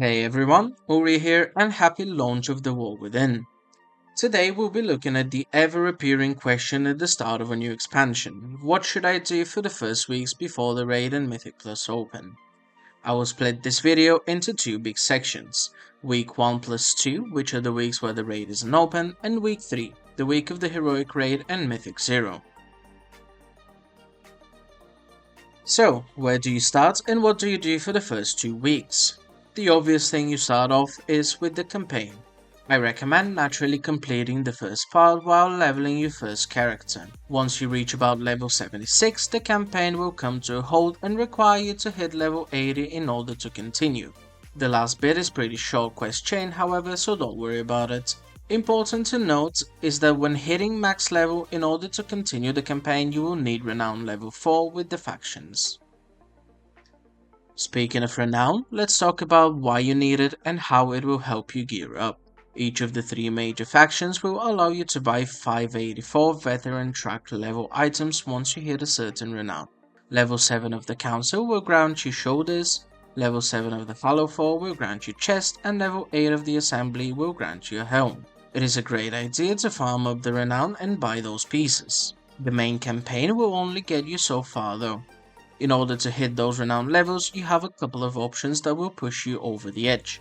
Hey everyone, Ulria here and happy launch of The War Within. Today we'll be looking at the ever-appearing question at the start of a new expansion. What should I do for the first weeks before the raid and Mythic Plus open? I will split this video into two big sections. Week 1 plus 2, which are the weeks where the raid isn't open, and Week 3, the week of the Heroic Raid and Mythic 0. So, where do you start and what do you do for the first 2 weeks? The obvious thing you start off is with the campaign. I recommend naturally completing the first part while leveling your first character. Once you reach about level 76, the campaign will come to a halt and require you to hit level 80 in order to continue. The last bit is pretty short quest chain however, so don't worry about it. Important to note is that when hitting max level in order to continue the campaign you will need Renown level 4 with the factions. Speaking of Renown, let's talk about why you need it and how it will help you gear up. Each of the 3 major factions will allow you to buy 584 veteran track level items once you hit a certain Renown. Level 7 of the Council will grant you shoulders, level 7 of the Follow 4 will grant you chest, and level 8 of the Assembly will grant you a helm. It is a great idea to farm up the Renown and buy those pieces. The main campaign will only get you so far though. In order to hit those Renown levels, you have a couple of options that will push you over the edge.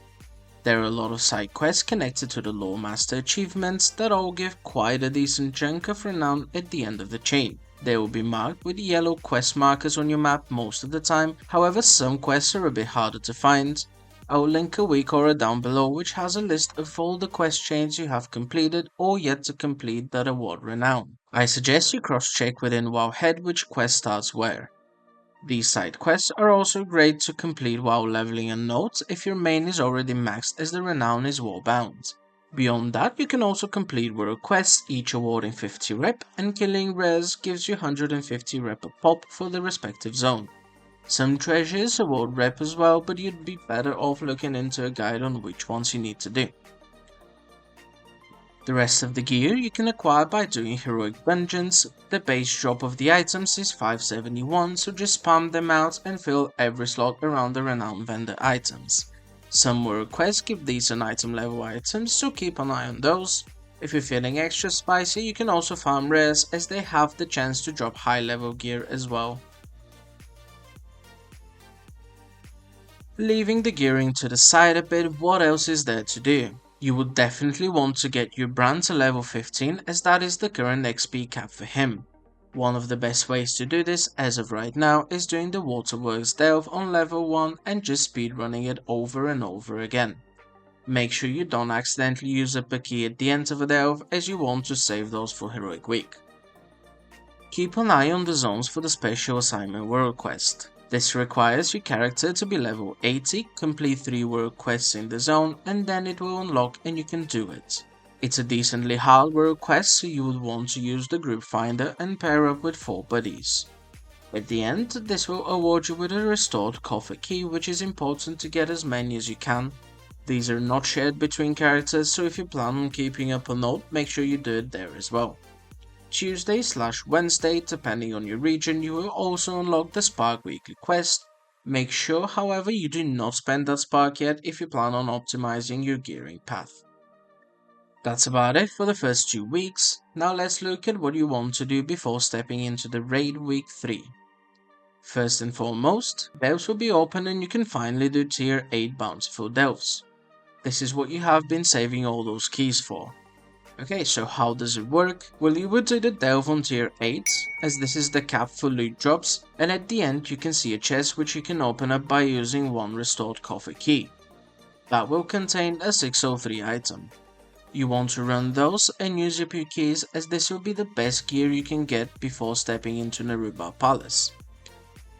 There are a lot of side quests connected to the Lore Master achievements that all give quite a decent chunk of Renown at the end of the chain. They will be marked with yellow quest markers on your map most of the time, however some quests are a bit harder to find. I will link a weak aura down below which has a list of all the quest chains you have completed or yet to complete that award Renown. I suggest you cross-check within Wowhead which quest starts where. These side quests are also great to complete while leveling a note if your main is already maxed as the Renown is war bound. Beyond that you can also complete world quests, each awarding 50 rep, and killing rares gives you 150 rep a pop for the respective zone. Some treasures award rep as well, but you'd be better off looking into a guide on which ones you need to do. The rest of the gear you can acquire by doing heroic dungeons. The base drop of the items is 571, so just spam them out and fill every slot around the Renown vendor items. Some world quests give decent item level items, so keep an eye on those. If you're feeling extra spicy you can also farm rares as they have the chance to drop high level gear as well. Leaving the gearing to the side a bit, what else is there to do? You would definitely want to get your Brann to level 15 as that is the current XP cap for him. One of the best ways to do this as of right now is doing the Waterworks delve on level 1 and just speedrunning it over and over again. Make sure you don't accidentally use up a key at the end of a delve as you want to save those for Heroic Week. Keep an eye on the zones for the Special Assignment World Quest. This requires your character to be level 80, complete 3 world quests in the zone, and then it will unlock and you can do it. It's a decently hard world quest, so you would want to use the group finder and pair up with 4 buddies. At the end, this will award you with a restored Coffer Key, which is important to get as many as you can. These are not shared between characters, so if you plan on keeping up a note, make sure you do it there as well. Tuesday/Wednesday, depending on your region, you will also unlock the Spark weekly quest. Make sure however you do not spend that spark yet if you plan on optimizing your gearing path. That's about it for the first 2 weeks. Now let's look at what you want to do before stepping into the raid week 3. First and foremost, delves will be open and you can finally do tier 8 Bountiful delves. This is what you have been saving all those keys for. Okay, so how does it work? Well, you would do the delve on tier 8, as this is the cap for loot drops, and at the end you can see a chest which you can open up by using 1 restored Coffer Key. That will contain a 603 item. You want to run those and use up your keys as this will be the best gear you can get before stepping into nerub'ar Palace.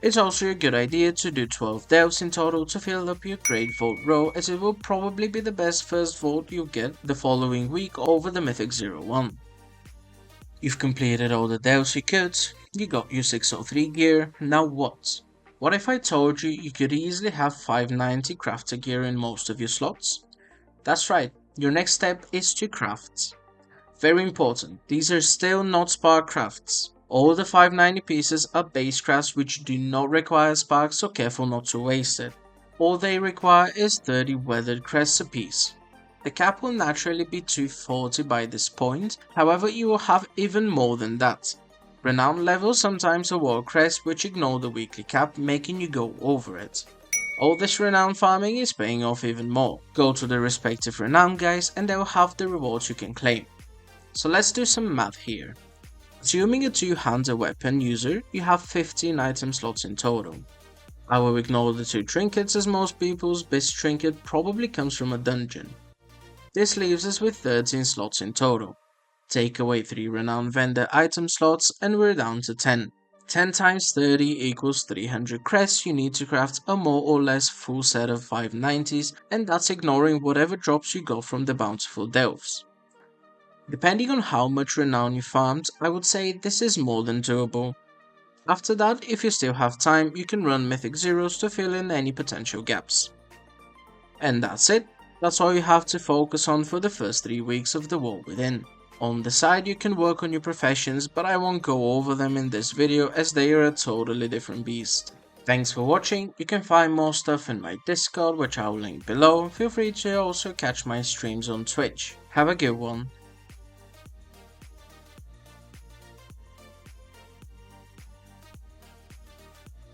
It's also a good idea to do 12 delves in total to fill up your great vault row as it will probably be the best first vault you'll get the following week over the Mythic 01. You've completed all the delves you could, you got your 603 gear, now what? What if I told you you could easily have 590 crafter gear in most of your slots? That's right, your next step is to craft. Very important, these are still not spark crafts. All the 590 pieces are base crafts which do not require sparks, so careful not to waste it. All they require is 30 weathered crests apiece. The cap will naturally be 240 by this point, however you will have even more than that. Renown levels sometimes award crests which ignore the weekly cap, making you go over it. All this renown farming is paying off even more. Go to the respective renown guys and they will have the rewards you can claim. So let's do some math here. Assuming a two-handed weapon user, you have 15 item slots in total. I will ignore the 2 trinkets as most people's best trinket probably comes from a dungeon. This leaves us with 13 slots in total. Take away 3 renown vendor item slots and we're down to 10. 10 times 30 equals 300 crests you need to craft a more or less full set of 590s, and that's ignoring whatever drops you got from the Bountiful delves. Depending on how much renown you farmed, I would say this is more than doable. After that, if you still have time, you can run mythic zeros to fill in any potential gaps. And that's it. That's all you have to focus on for the first 3 weeks of the War Within. On the side you can work on your professions, but I won't go over them in this video as they are a totally different beast. Thanks for watching. You can find more stuff in my Discord, which I'll link below. Feel free to also catch my streams on Twitch. Have a good one.